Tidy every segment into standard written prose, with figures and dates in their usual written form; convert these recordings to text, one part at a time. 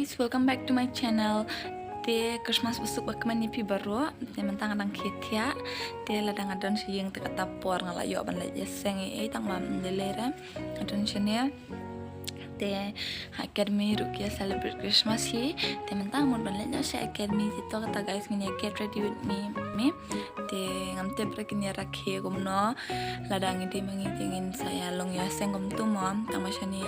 guys, welcome back to my channel. Te Christmas busuk wakman ni pi baru, te mentang adang ketia, te ladang adon si yang te kata por ngalayo ban la jeseng tang mam delera. Adon sini te academy rukia celebrate Christmas hi, te mentang mon ban la si academy itu kata guys ngini get ready with me. Te ngam te brekin ya rakhe gumno, ladang ini mengitingin saya long ya seng gum tu mom, tang masani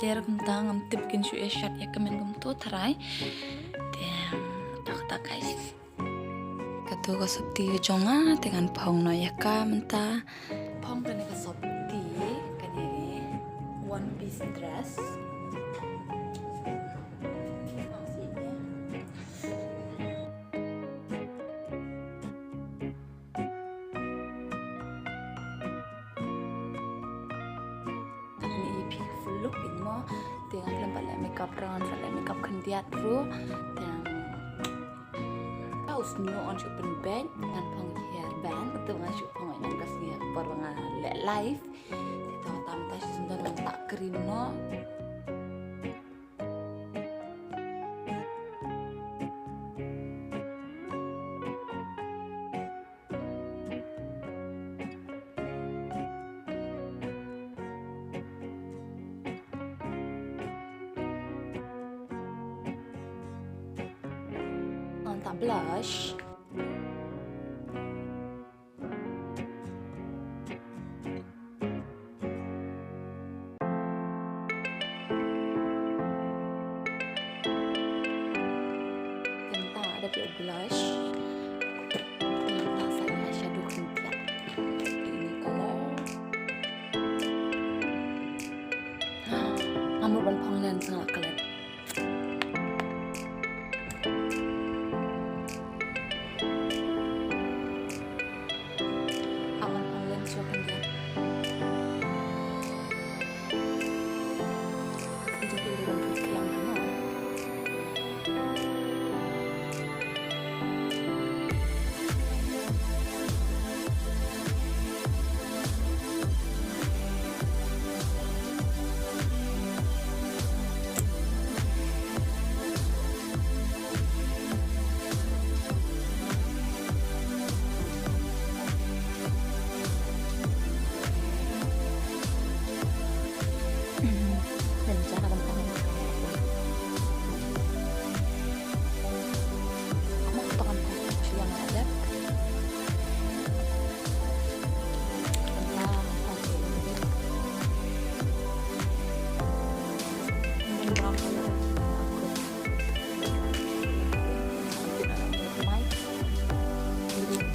jer kentang am tip kin shu shot ya kemen gum tu tarai tak guys katu ko sabti jonga dengan pong no ya ka menta pong kan ka sabti kan ini one piece dress look in mo dengan lembat le makeup round le makeup kendiat ru dan kaos new on open band dan pang hair band atau ngasih pang yang kasih perwangan le live kita tamtas sundar tak krim no tak blush tentang ada blush tentang saya shadow kendiat ini color amur ban pang len sangat keren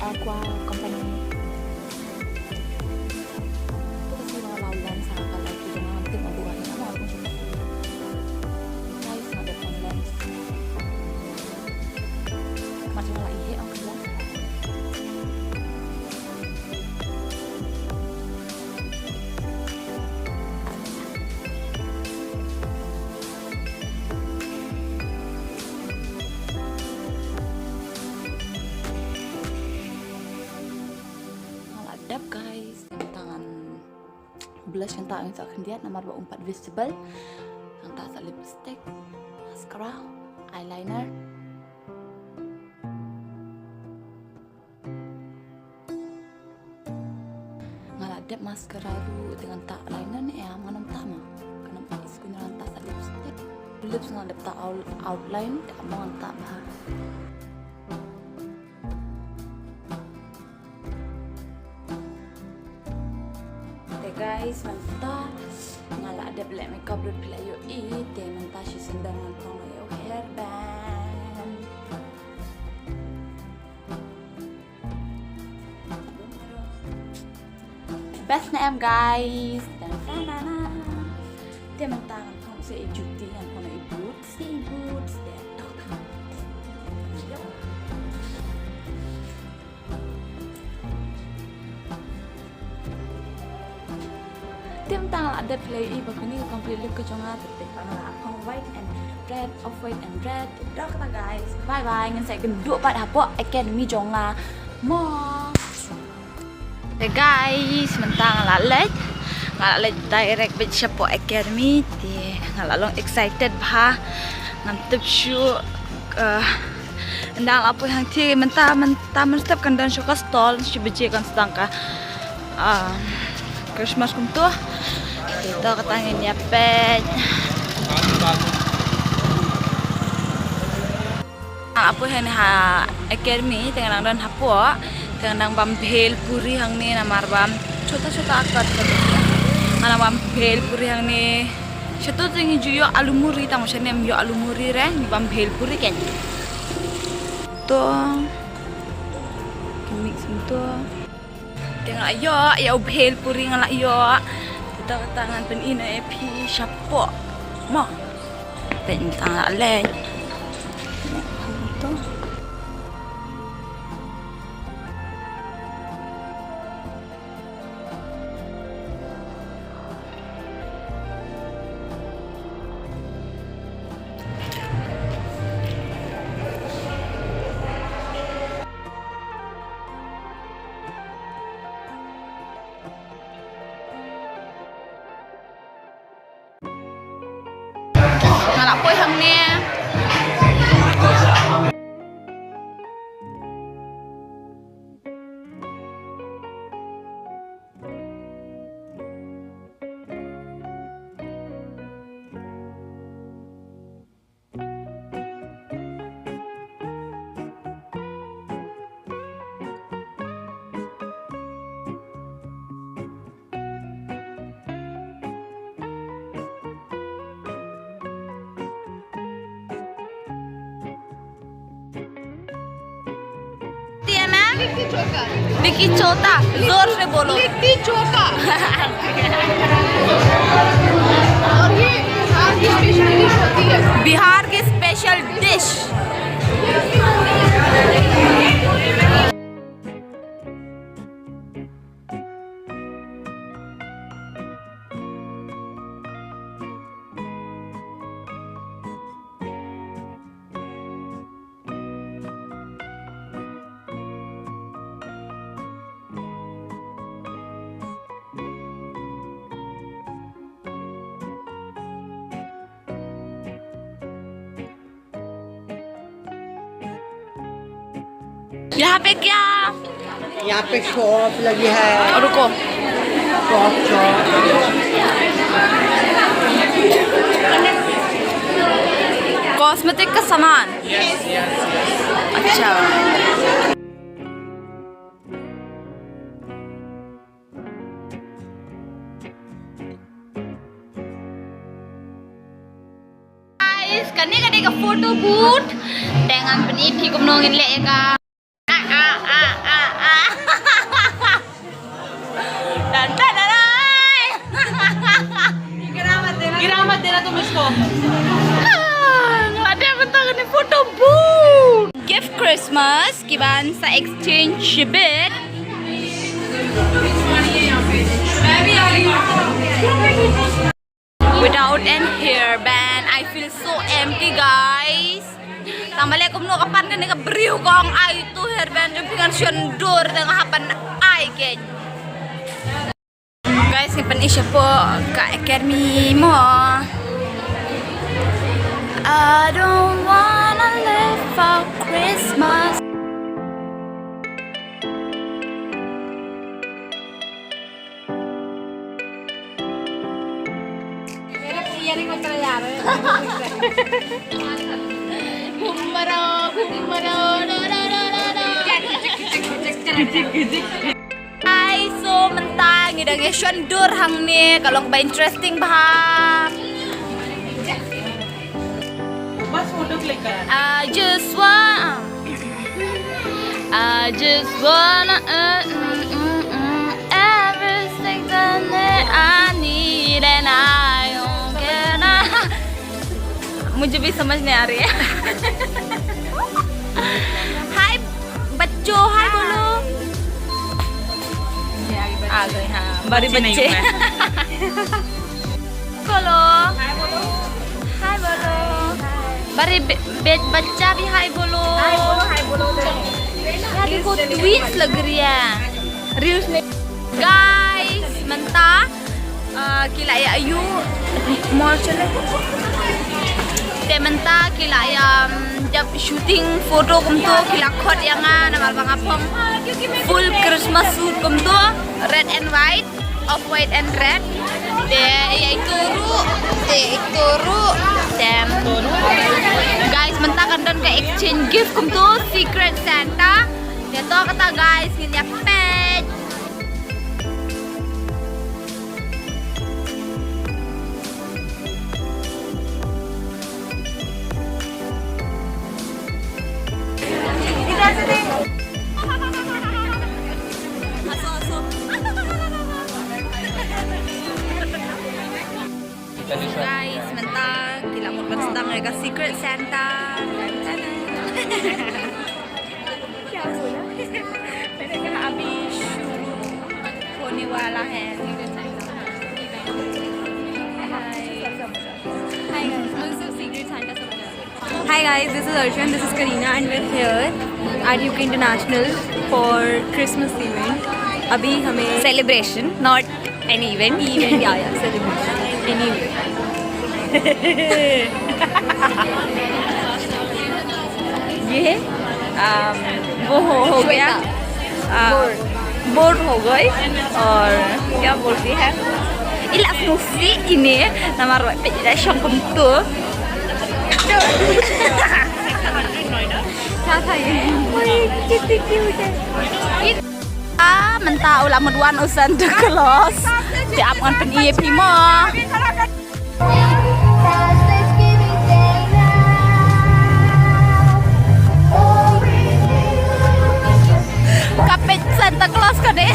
Aqua Company itu kasih mga laulan sa kalaki yung mga tim mabuhay na mga kung siya guys na dat ang lens mas mga laihe ang kailan guys tangan blush yang tak kendiat nomor 24 visible yang tak sa lipstick mascara eyeliner ngaladap mascara ru dengan tak eyeliner ni ya manam tama kenapa isku ni tak sa lipstick lips ngadap tak outline tak mau tak bah guys, manta ngala ada black makeup lut pelayo te manta si sendangan pang layo hairband best na em guys dan tanana te manta pang sa ijuti yang pang iboots de tim tang ada play i bakani complete look ke jonga tete pang white and red of white and red dah kata guys bye bye ngan saya genduk pad hapo academy jonga mo guys mentang la lek Ngala direct bet Shapo Academy ti ngala long excited bah ngam tep shu ndang apo hang ti menta step kan dan shoka stall shi beje kan sedangka Christmas kum tu kita katangin ya pet apo hang ha Academy tengang dan hapo tengang bam bhel puri hang ni namar bam छोटा-छोटा आकार का mana bam bhel puri yang ni satu tingi juyo alu muri tamu sini yo alu muri re ni bam bhel puri kan to mix itu tengah yo ya bhel puri ngala yo kita tangan pen ina epi shapo mo pen tangan len to ngalak poi hang ni litti चोखा जोर से बोलो लिट्टी चोखा और ये बिहार की special dish होती है यहाँ पे क्या यहाँ पे शॉप लगी है रुको शॉप कॉस्मेटिक का सामान अच्छा guys kani ka photo boot dengan penipi ko nongin le ka गिरामत देना तुम इसको ada bentar ni foto booth gift Christmas kiban sa exchange bit without an hairband I feel so empty guys tambale kum no kapan ni ka briu kong ay tu hairband yung pingan syondur dengan hapan ay ken guys simpan isya po ka Academy mo I don't wanna live for Christmas Hai so mentang ngidang syondur hang ni kalau ba interesting bah बस photo click कर I just wanna everything that I need and I don't get मुझे भी समझ नहीं आ रही है हाय बच्चों हाय बोलो आ गए हाँ बड़े बच्चे बोलो हाय बोलो बड़े बच्चा भी हाय बोलो यार ये को ट्विंस लग रही है रील्स में guys mentah Kila ya ayu mall chale tementa kila ya jab shooting photo kumto kila khot yang namal bang apong full Christmas suit kumto red and white, off white and red de yaitu ru dem guys mentakan dan ke exchange gift kumto Secret Santa de to kata guys nginya pet. Guys, mentang tidak mau bersedang mereka Secret Santa. क्या बोला? मैंने कहा अभी शुरू होने वाला है. Hi guys, this is Arshun, this is Karina and we're here at UK International for Christmas event. अभी हमें Celebration, not an event. yeah, celebration. Anyway. ये वो हो गया बोर्ड हो गई और क्या बोलती है इला मुफ्ती ini nama penjelasan syangkum tu क्या था ये? कितनी क्यूट है. mentah ulah meduan usan de kelos tiap ngan pen IEP mah kapet Santa Claus kan deh.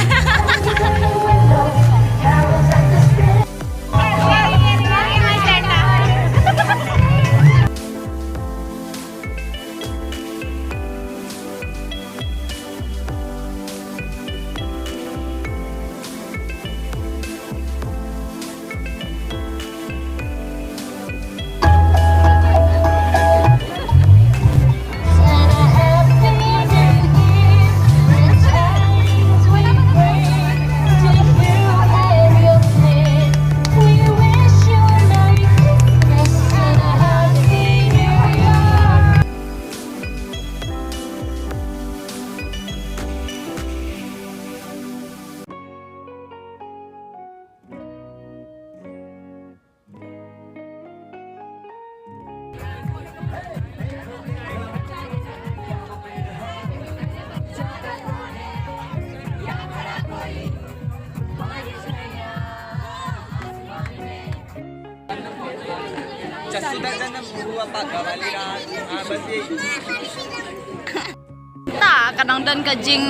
Tak kadang dan kajing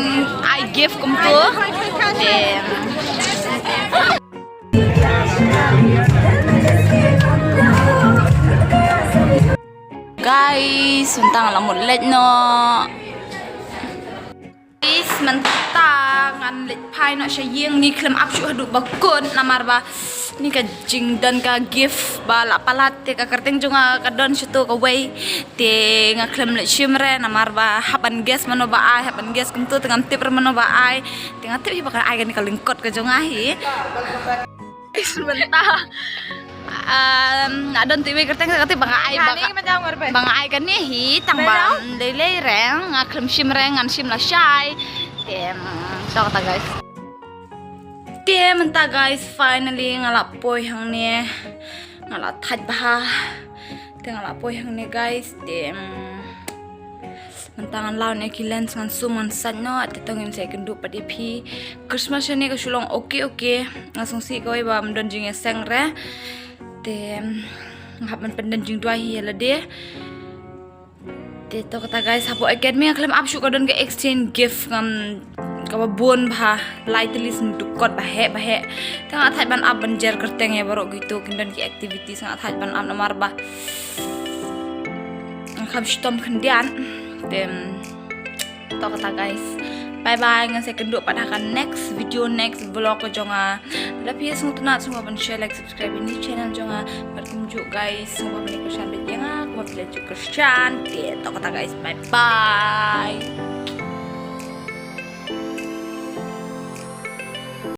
I give kum tu. Guys, mentang lamut let no. Guys, mentang an let pai no syayeng ni klem apsyu hadu bakun namar ba. Ni ka jing dan ka gift ba la palat te ka kerteng junga ka don situ ka way te nga klem le shimre namar ba hapan gas mano ba ai hapan gas kum tu tengam tip mano ba ai tengam tip hi bakal ai kan ka lingkot ka junga hi sebentar adon tiwi kerteng ka tip bang ai bang ai kan ni hi tang bang dele reng nga klem shimre ngan shim la shai tem to kata guys. Dia mentah guys, finally ngalap poi hang ni ngalap thaj bah ngalap poi hang ni guys. Dia mentah ngalau ni kilens ngan sum ngan san no tetongin saya kendu pada pi Christmas ni ke sulong okay langsung si kau iba mendon jing seng re. Dia ngap men pendan jing dua hi la dia. Dia to kata guys, hapo academy aklam apsyu kadon ke exchange gift ngam kababon bah lightly sendukot bahe tengah thai ban ab banjer kerteng ya baru gitu kindan ki activity sangat thai ban ab namar bah kham stom khendian dem to kata guys bye bye ngan saya kenduk pada kan next video next vlog ko jonga tapi sung tunat sung ban share like subscribe ini channel jonga berkunjung guys sung ban ni ko shan bet yang aku pilih juga shan to kata guys bye bye.